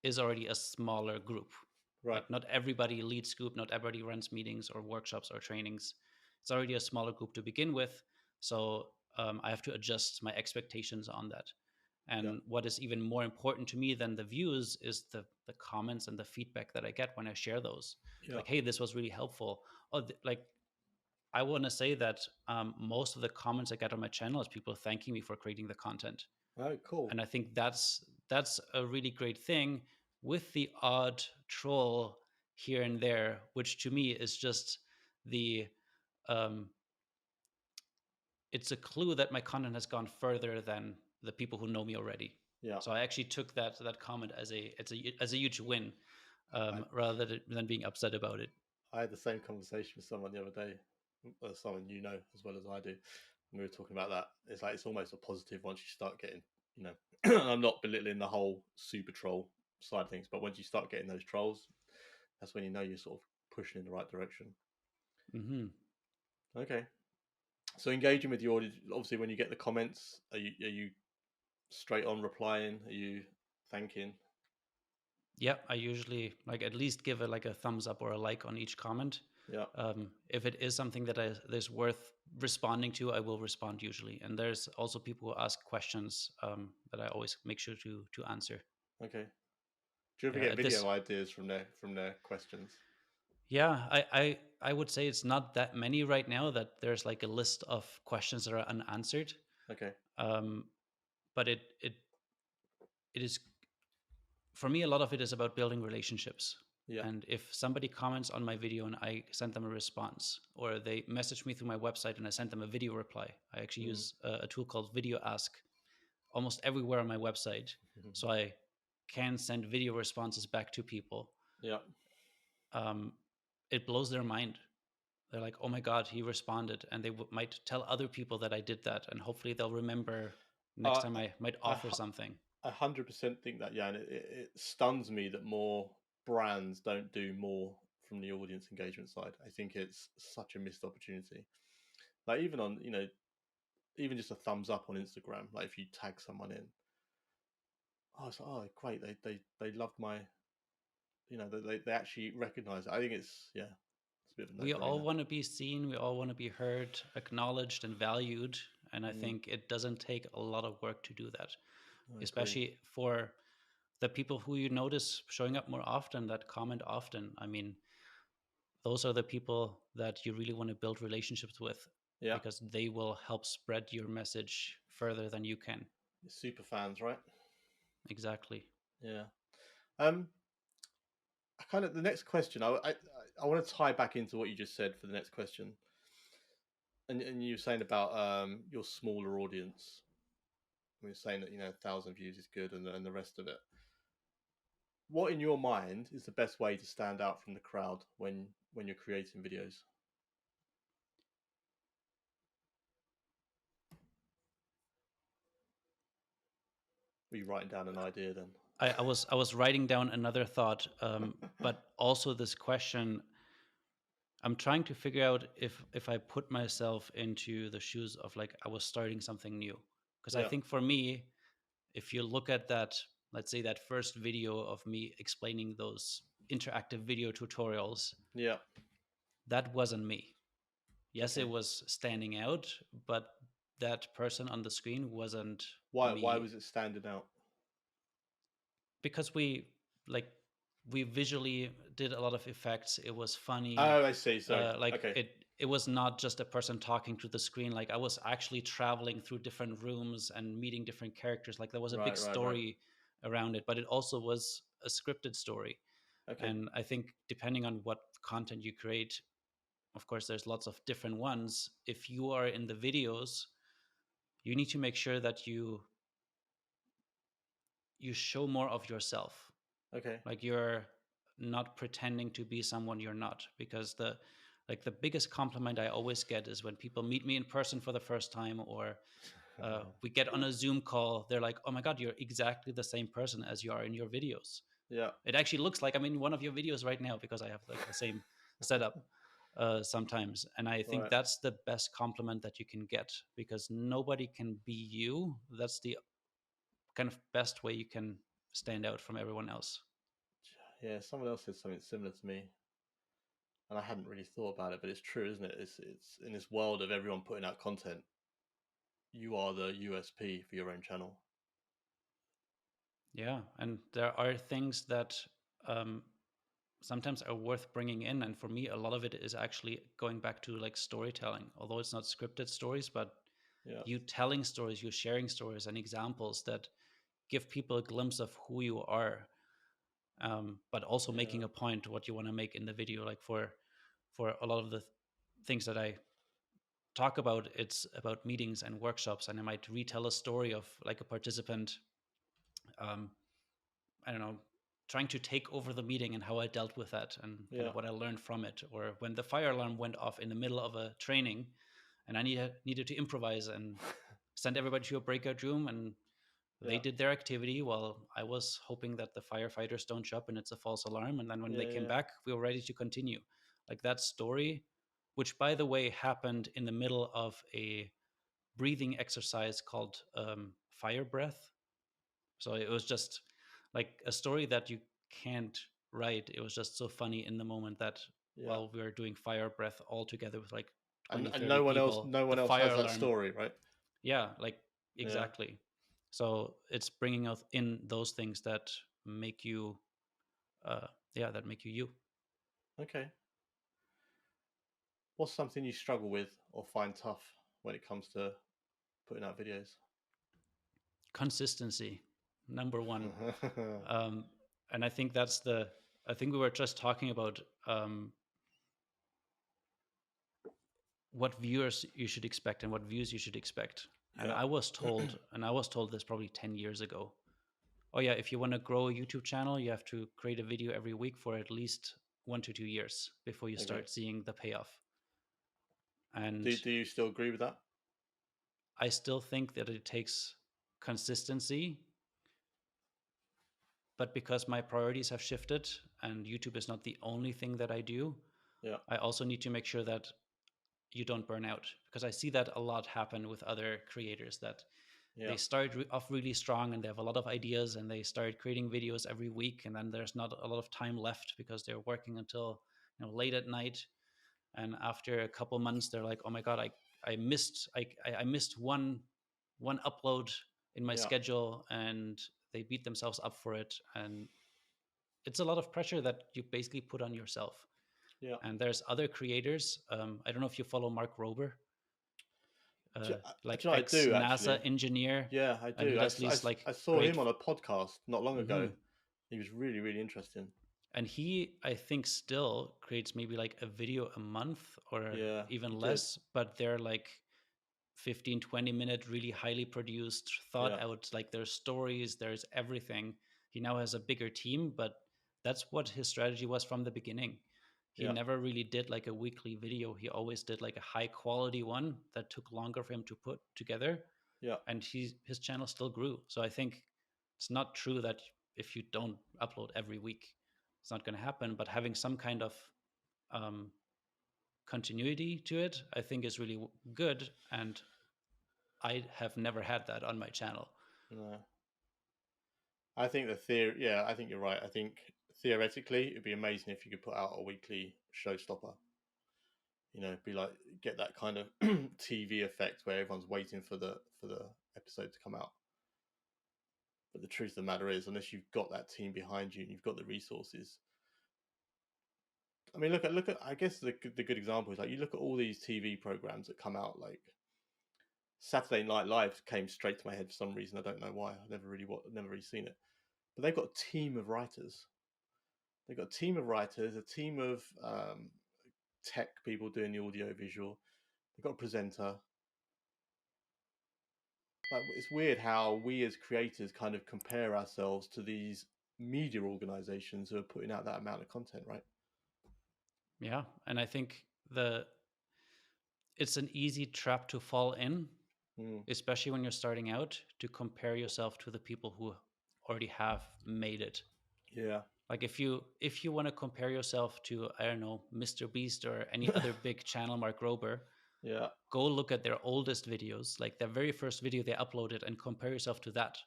is already a smaller group. right, Like, not everybody leads Scoop, not everybody runs meetings or workshops or trainings. It's already a smaller group to begin with. So I have to adjust my expectations on that. yeah, And what is even more important to me than the views is the comments and the feedback that I get when I share those. yeah. Like, hey, this was really helpful. Oh, like, I want to say that most of the comments I get on my channel is people thanking me for creating the content, Oh, cool. and I think that's a really great thing. With the odd troll here and there, which to me is just the um, it's a clue that my content has gone further than the people who know me already. Yeah, So I actually took that comment as a huge win, I, rather than being upset about it. I had the same conversation with someone the other day, someone you know as well as I do. And we were talking about that. It's like it's almost a positive once you start getting, you know, I'm not belittling the whole super troll side of things, but once you start getting those trolls, that's when you know you're sort of pushing in the right direction. Hmm. Okay. So engaging with your audience, obviously, when you get the comments, are you straight on replying? Are you thanking? Yeah, I usually like at least give it like a thumbs up or a like on each comment. Yeah. If it is something that is worth responding to, I will respond usually. And there's also people who ask questions that I always make sure to answer. Okay. Do you ever Yeah, get at this, video ideas from their questions? yeah, I would say it's not that many right now that there's like a list of questions that are unanswered. Okay. Um, but it is, for me, a lot of it is about building relationships. Yeah. And if somebody comments on my video and I send them a response, or they message me through my website and I send them a video reply, I actually Mm. use a tool called Video Ask almost everywhere on my website. So I can send video responses back to people. Yeah. Um, it blows their mind. They're like, oh my God, he responded. And they might tell other people that I did that. And hopefully they'll remember next Uh, time I might I offer something. 100% think that, yeah, and it stuns me that more brands don't do more from the audience engagement side. I think it's such a missed opportunity. Like even on, you know, even just a thumbs up on Instagram. Like if you tag someone in, oh, it's like, oh, great, they loved my, you know, they actually recognize it. I think it's yeah, it's a bit of a no We all brainer. want to be seen, we all want to be heard, acknowledged, and valued. And I Mm, think it doesn't take a lot of work to do that, I agree. especially for the people who you notice showing up more often, that comment often. I mean, those are the people that you really want to build relationships with, Yeah, because they will help spread your message further than you can. super fans, right? Exactly. Yeah. Um, I kind of the next question. I want to tie back into what you just said for the next question, and you were saying about your smaller audience. We were saying that you know 1,000 views is good, and the rest of it. What in your mind is the best way to stand out from the crowd when you're creating videos? Are you writing down an idea then? I was writing down another thought, but also this question. I'm trying to figure out if I put myself into the shoes of like I was starting something new. Because I Yeah, think for me, if you look at that, let's say that first video of me explaining those interactive video tutorials, yeah. that wasn't me. Yes, it Okay. was standing out, but that person on the screen wasn't Why me, was it standing out? because like we visually did a lot of effects. It was funny. Oh, I see. So Like okay, it was not just a person talking to the screen. Like I was actually traveling through different rooms and meeting different characters. Like there was a big right. story around it, but it also was a scripted story. Okay, And I think depending on what content you create, of course there's lots of different ones. If you are in the videos, you need to make sure that you show more of yourself. Okay. Like you're not pretending to be someone you're not, because the biggest compliment I always get is when people meet me in person for the first time, or we get on a Zoom call. They're like, "Oh my god, you're exactly the same person as you are in your videos. Yeah. It actually looks like I'm in one of your videos right now because I have like the same setup sometimes." And I think Right. that's the best compliment that you can get, because nobody can be you. That's the kind of best way you can stand out from everyone else. Yeah. Someone else said something similar to me, and I hadn't really thought about it, but it's true, isn't it? It's in this world of everyone putting out content, you are the USP for your own channel. Yeah, and there are things that um, sometimes are worth bringing in, and for me, a lot of it is actually going back to like storytelling. Although it's not scripted stories, but Yeah. you telling stories, you sharing stories and examples that give people a glimpse of who you are, but also Yeah. making a point what you want to make in the video. Like for a lot of the things that I talk about, it's about meetings and workshops, and I might retell a story of like a participant, um, I don't know, trying to take over the meeting and how I dealt with that and kind Yeah. of what I learned from it. Or when the fire alarm went off in the middle of a training and I needed to improvise and send everybody to a breakout room, and they Yeah. did their activity while I was hoping that the firefighters don't show up and it's a false alarm. And then when they Yeah. came Yeah. back, we were ready to continue. Like that story, which by the way happened in the middle of a breathing exercise called fire breath. So it was just like a story that you can't write. It was just so funny in the moment that Yeah. while we were doing fire breath all together with like And 20, and 30 people, no the one else fire has that alarm, story, right? yeah, like Yeah. exactly. So it's bringing out in those things that make you, uh, yeah, that make you you. Okay. What's something you struggle with or find tough when it comes to putting out videos? Consistency, number one. Um, and I think that's the, I think we were just talking about what viewers you should expect and what views you should expect. And Yeah. I was told this probably 10 years ago. Oh yeah, if you want to grow a YouTube channel, you have to create a video every week for at least 1 to 2 years before you Okay. start seeing the payoff. And Do you still agree with that? I still think that it takes consistency, but because my priorities have shifted and YouTube is not the only thing that I do, Yeah. I also need to make sure that you don't burn out, because I see that a lot happen with other creators, that Yeah. they start off really strong and they have a lot of ideas and they start creating videos every week, and then there's not a lot of time left because they're working until late at night. And after a couple months they're like, oh my god, I missed I missed one upload in my Yeah. schedule, and they beat themselves up for it. And it's a lot of pressure that you basically put on yourself. Yeah. And there's other creators, I don't know if you follow Mark Rober, like Do you know, I ex do NASA actually. engineer, Yeah, I and he do. does these like I saw great. him on a podcast not long ago. Mhm. He was really, really interesting. And he, I think, still creates maybe like a video a month or Yeah, he even did. less, but they're like 15-20 minute, really highly produced, thought Yeah. out. Like there's stories, there's everything. He now has a bigger team, but that's what his strategy was from the beginning. He Yeah. never really did like a weekly video. He always did like a high quality one that took longer for him to put together, Yeah. and his channel still grew. So I think it's not true that if you don't upload every week, it's not going to happen. But having some kind of um, continuity to it, I think, is really good. And I have never had that on my channel. No. I think the theory. Yeah, I think you're right. I think theoretically, it'd be amazing if you could put out a weekly showstopper. Be like get that kind of TV effect where everyone's waiting for the episode to come out. But the truth of the matter is, unless you've got that team behind you and you've got the resources, I mean, look at. I guess the good example is like you look at all these TV programs that come out. Like Saturday Night Live came straight to my head for some reason. I don't know why. Never really seen it. But they've got a team of writers. They've got a team of writers, a team of tech people doing the audio visual. They've got a presenter. Like, it's weird how we as creators kind of compare ourselves to these media organizations who are putting out that amount of content, right? Yeah, and I think the it's an easy trap to fall in, Mm. especially when you're starting out, to compare yourself to the people who already have made it. Yeah. Like if you want to compare yourself to, I don't know, Mr. Beast or any other big channel, Mark Rober, Yeah. go look at their oldest videos, like their very first video they uploaded, and compare yourself to that,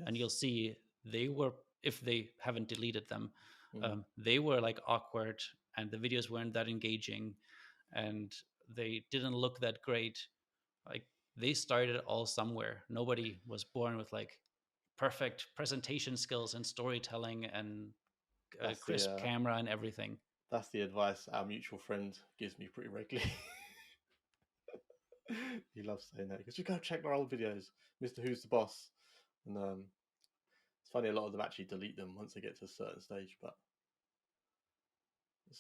and you'll Yes. see they were, if they haven't deleted them, Mm. they were like awkward, and the videos weren't that engaging, and they didn't look that great. Like they started all somewhere. Nobody was born with like perfect presentation skills and storytelling and a That's crisp the camera and everything. that's the advice our mutual friend gives me pretty regularly. He loves saying that. He goes, "You go check my old videos, Mister Who's the Boss." And it's funny, a lot of them actually delete them once they get to a certain stage, but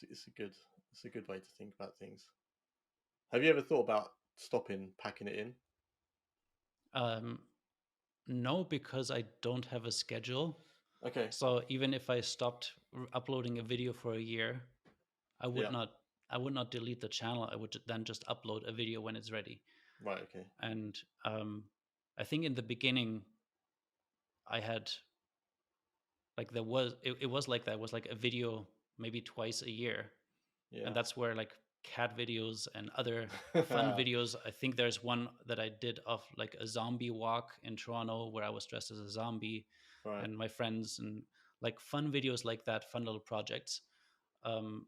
it's a good way to think about things. Have you ever thought about stopping packing it in? Um, no, because I don't have a schedule. Okay. So even if I stopped uploading a video for a year, I would Yeah. not I would not delete the channel. I would then just upload a video when it's ready. Right. Okay. And I think in the beginning I had like it was like that. It was like a video maybe twice a year, and Yeah. that's where like cat videos and other fun videos. I think there's one that I did of like a zombie walk in Toronto where I was dressed as a zombie Right. and my friends, and like fun videos like that, fun little projects. Um,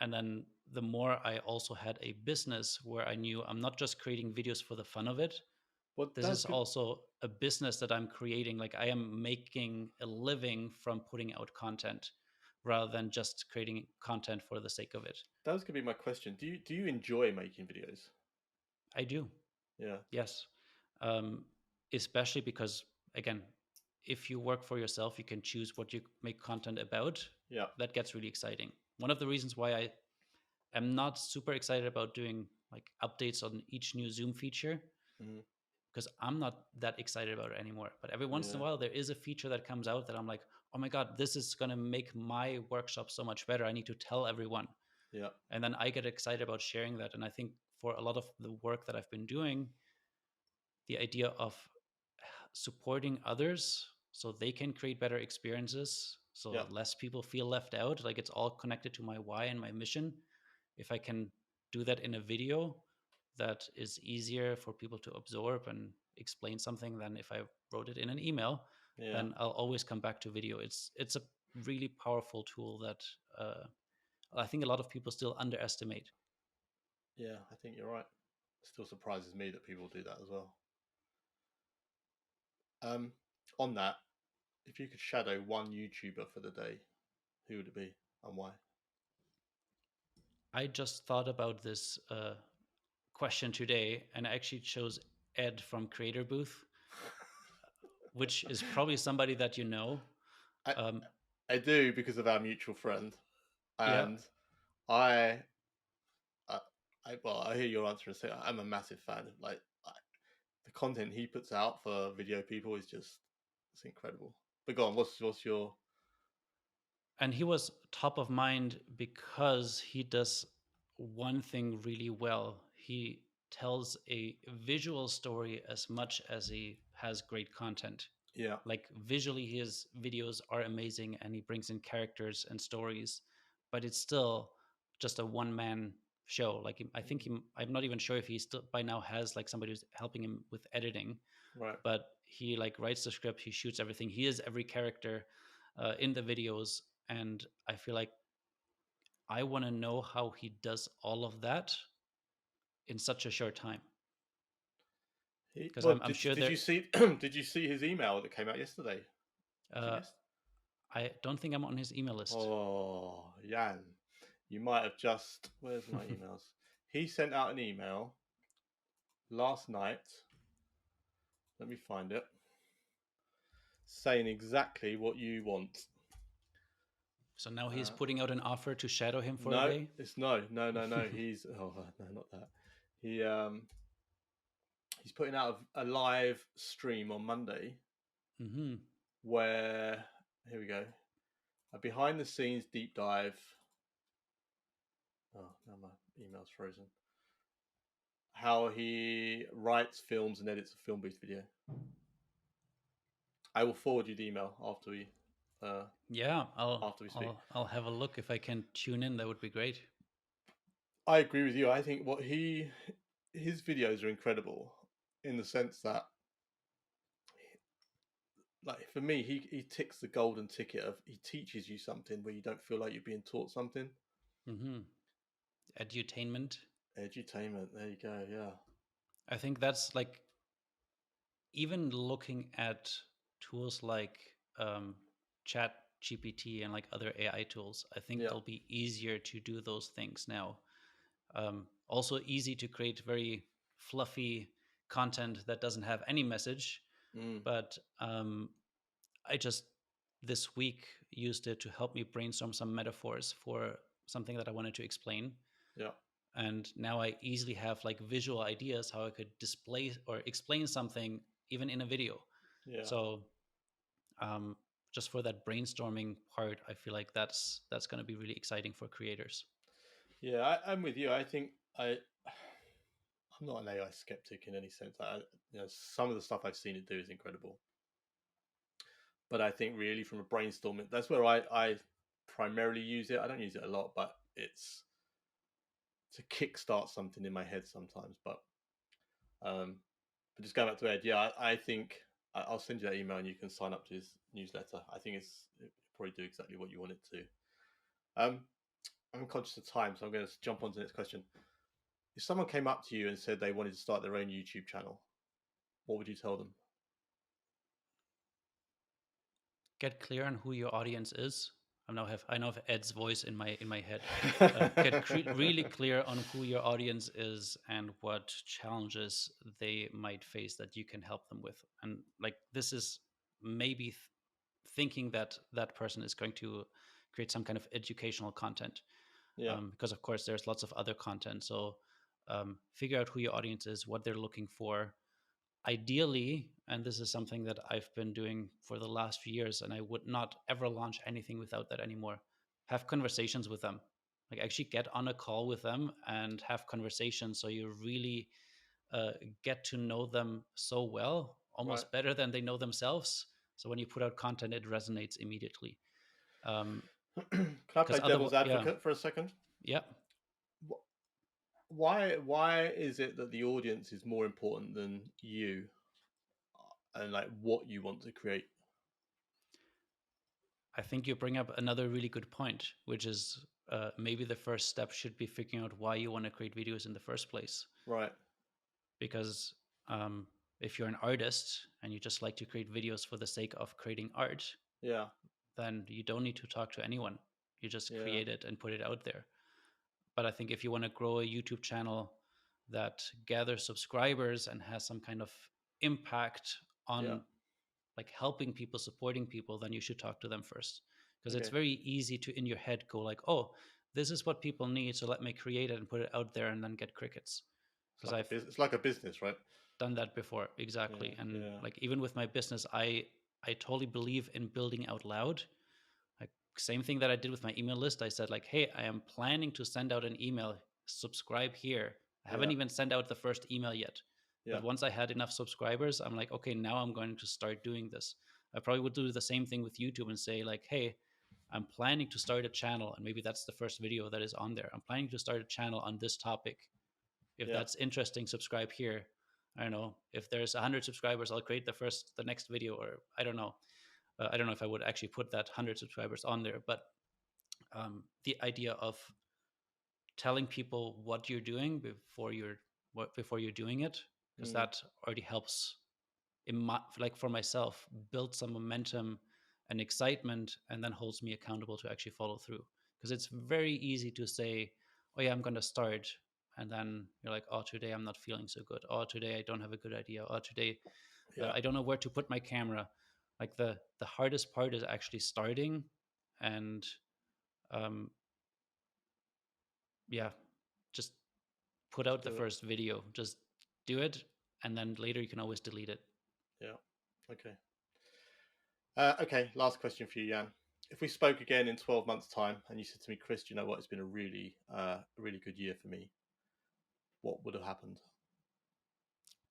and then the more I also had a business where I knew I'm not just creating videos for the fun of it. Well, This that's is good. also a business that I'm creating. Like I am making a living from putting out content rather than just creating content for the sake of it. That was gonna be my question. Do you enjoy making videos? I do. Yeah. Yes. Um, Especially because, again, if you work for yourself, you can choose what you make content about. Yeah. That gets really exciting. One of the reasons why I am not super excited about doing like updates on each new Zoom feature, Mm-hmm. because I'm not that excited about it anymore. But every once in a Yeah. while, there is a feature that comes out that I'm like, oh my God, this is going to make my workshop so much better. I need to tell everyone. Yeah. And then I get excited about sharing that. And I think for a lot of the work that I've been doing, the idea of supporting others so they can create better experiences, Yeah. so less people feel left out, like it's all connected to my why and my mission. If I can do that in a video that is easier for people to absorb and explain something than if I wrote it in an email, Yeah. then I'll always come back to video. It's a really powerful tool that I think a lot of people still underestimate. Yeah. I think you're right. It still surprises me that people do that as well. Um, on that, if you could shadow one YouTuber for the day, who would it be and why? I just thought about this question today, and I actually chose Ed from Creator Booth, which is probably somebody that you know. I Um, I do, because of our mutual friend, yeah, and I I, I hear your answer and say I'm a massive fan. Like, the content he puts out for video people is just, it's incredible. But go on, what's your and he was top of mind because he does one thing really well. He tells a visual story as much as he has great content. yeah. Like visually, his videos are amazing and he brings in characters and stories, but it's still just a one man show. Like I think I'm not even sure if he still by now has like somebody who's helping him with editing, Right. but he like writes the script, he shoots everything, he is every character in the videos. And I feel like I want to know how he does all of that in such a short time, because Well, I'm sure did there. you see did you see his email that came out yesterday? Was it uh, yes? I don't think I'm on his email list. Oh, Jan, you might have just. Where's my emails? He sent out an email last night. Let me find it. Saying exactly what you want. So now he's Uh, putting out an offer to shadow him for a no, day. it's no. He's no, not that. He he's putting out a live stream on Monday Hmm. where here we go, a behind the scenes deep dive. Oh, now my email's frozen. How he writes, films, and edits a film boost video. I will forward you the email uh, Yeah, after we speak. I'll have a look if I can tune in. That would be great. I agree with you. I think his videos are incredible in the sense that, like for me, he ticks the golden ticket of he teaches you something where you don't feel like you're being taught something. Hmm. Edutainment. Edutainment. There you go. Yeah. I think that's like even looking at tools like Chat GPT and like other AI tools. I think Yeah. it'll be easier to do those things now. Also, easy to create very fluffy content that doesn't have any message. Mm, But I just this week used it to help me brainstorm some metaphors for something that I wanted to explain. yeah. And now I easily have like visual ideas how I could display or explain something even in a video. Yeah. So um, just for that brainstorming part, I feel like that's going to be really exciting for creators. Yeah. I'm with you. I think I'm not an AI skeptic in any sense. Some of the stuff I've seen it do is incredible, but I think really from a brainstorming, that's where I primarily use it. I don't use it a lot, but it's to kickstart something in my head sometimes. Um, but just going back to Ed, yeah, I think I'll send you that email and you can sign up to his newsletter. I think it'll probably do exactly what you want it to. I'm conscious of time, so I'm going to jump on to the next question. If someone came up to you and said they wanted to start their own YouTube channel, what would you tell them? Get clear on who your audience is. I now have Ed's voice in my head. Really clear on who your audience is and what challenges they might face that you can help them with. And like this is maybe thinking that that person is going to create some kind of educational content, Yeah, because of course there's lots of other content. So figure out who your audience is, what they're looking for. Ideally, and this is something that I've been doing for the last few years, and I would not ever launch anything without that anymore. Have conversations with them, like actually get on a call with them and have conversations, so you really get to know them so well, right. almost better than they know themselves. So when you put out content, it resonates immediately. Um, Can I because play otherwise, devil's yeah, advocate for a second? yeah, Why is it that the audience is more important than you and like what you want to create? I think you bring up another really good point, which is maybe the first step should be figuring out why you want to create videos in the first place. Right. Because um, if you're an artist and you just like to create videos for the sake of creating art, Yeah. then you don't need to talk to anyone. You just Yeah. create it and put it out there. But I think if you want to grow a YouTube channel that gathers subscribers and has some kind of impact Yeah. on like helping people, supporting people, then you should talk to them first. Because it's Okay. very easy to in your head go like, oh, this is what people need, so let me create it and put it out there and then get crickets. Because I've It's like a business, right? done that before, exactly. Yeah. And Yeah. like even with my business, I totally believe in building out loud. Like same thing that I did with my email list. I said like, hey, I am planning to send out an email. Subscribe here. I haven't Yeah. even sent out the first email yet. Yeah. But once I had enough subscribers, I'm like, okay, now I'm going to start doing this. I probably would do the same thing with YouTube and say like, hey, I'm planning to start a channel, and maybe that's the first video that is on there. I'm planning to start a channel on this topic. If Yeah. that's interesting, subscribe here. I don't know. If there's 100 subscribers, I'll create the next video, or I don't know. I don't know if I would actually put that 100 subscribers on there, but the idea of telling people what you're doing before you're doing it, because Mm. that already helps like for myself build some momentum and excitement, and then holds me accountable to actually follow through. Because it's very easy to say, oh yeah, I'm going to start, and then you're like, oh, today I'm not feeling so good, oh, today I don't have a good idea, oh, today Yeah. I don't know where to put my camera. Like the hardest part is actually starting, and um, yeah, just put Just out the do it. first video. Just do it, and then later you can always delete it. Yeah. Okay. Okay. Last question for you, Jan. If we spoke again in 12 months' time, and you said to me, Chris, you know what? It's been a really good year for me. What would have happened?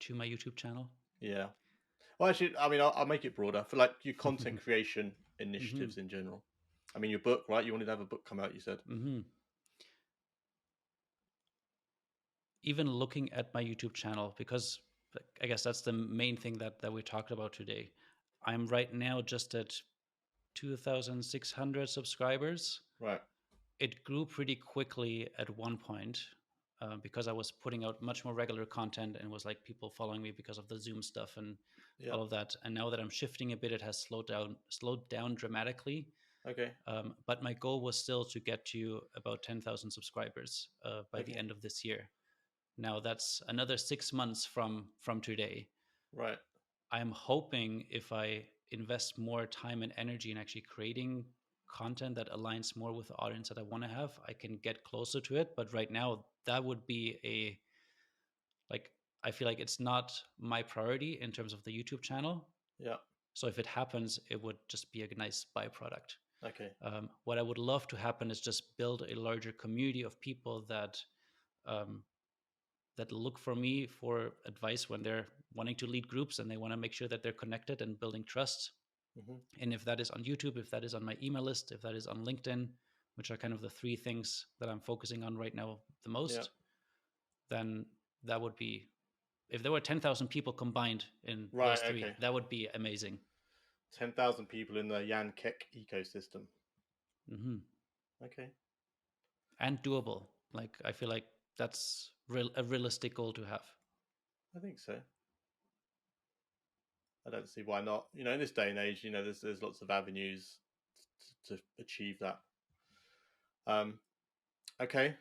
To my YouTube channel. Yeah. Well, actually, I mean, I'll make it broader for like your content creation hmm initiatives in general. I mean, your book, right? You wanted to have a book come out. You said. hmm Even looking at my YouTube channel, because like, I guess that's the main thing that we talked about today. I'm right now just at 2,600 subscribers. Right. It grew pretty quickly at one point because I was putting out much more regular content and was like people following me because of the Zoom stuff and Yeah. all of that. And now that I'm shifting a bit, it has slowed down dramatically. Okay. But my goal was still to get to about 10,000 subscribers by the Okay. end of this year. Now that's another 6 months from today. Right. I'm hoping if I invest more time and energy in actually creating content that aligns more with the audience that I want to have, I can get closer to it. But right now, that would be a like I feel like it's not my priority in terms of the YouTube channel. Yeah. So if it happens, it would just be a nice byproduct. Okay. What I would love to happen is just build a larger community of people um, that look for me for advice when they're wanting to lead groups and they want to make sure that they're connected and building trust. Hmm. And if that is on YouTube, if that is on my email list, if that is on LinkedIn, which are kind of the three things that I'm focusing on right now the Yeah. most, then that would be, if there were 10,000 people combined in Right. those three, Okay. that would be amazing. 10,000 people in the Jan Keck ecosystem. hmm Okay. And doable. Like, I feel like that's a realistic goal to have. I think so. I don't see why not. You know, in this day and age, you know, there's lots of avenues to achieve that. Um, okay.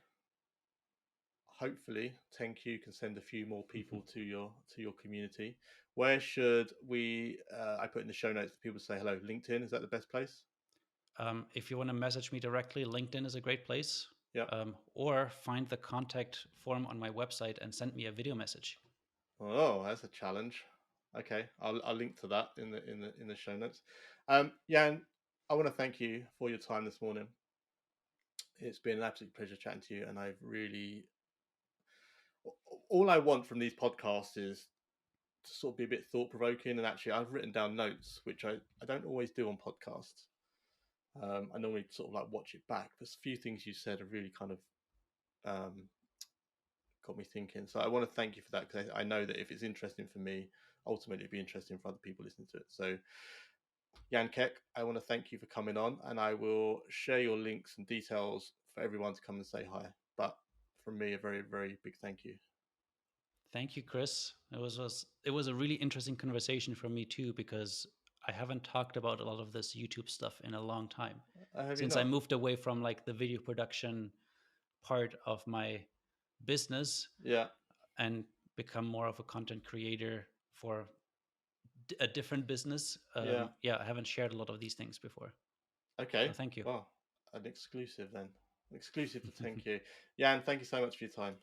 Hopefully, 10Q can send a few more people to your community. Where should we? I put in the show notes for people to say hello. LinkedIn, is that the best place? If you want to message me directly, LinkedIn is a great place. Yeah. Or find the contact form on my website and send me a video message. Oh, that's a challenge. Okay, I'll link to that in the show notes. Jan, I want to thank you for your time this morning. It's been an absolute pleasure chatting to you, and I've really all I want from these podcasts is to sort of be a bit thought provoking. And actually, I've written down notes, which I don't always do on podcasts. I normally sort of like watch it back, but a few things you said have really kind of um, got me thinking. So I want to thank you for that because I know that if it's interesting for me, ultimately it'll be interesting for other people listening to it. So Jan Keck, I want to thank you for coming on, and I will share your links and details for everyone to come and say hi. But from me, a very, very big thank you. Thank you, Chris. It was a really interesting conversation for me too because I haven't talked about a lot of this YouTube stuff in a long time. Have you Since I not? moved away from like the video production part of my business Yeah, and become more of a content creator for a different business, yeah. yeah, I haven't shared a lot of these things before. So Okay. thank you. Well, an exclusive then. An exclusive for 10Q. Jan, thank you so much for your time.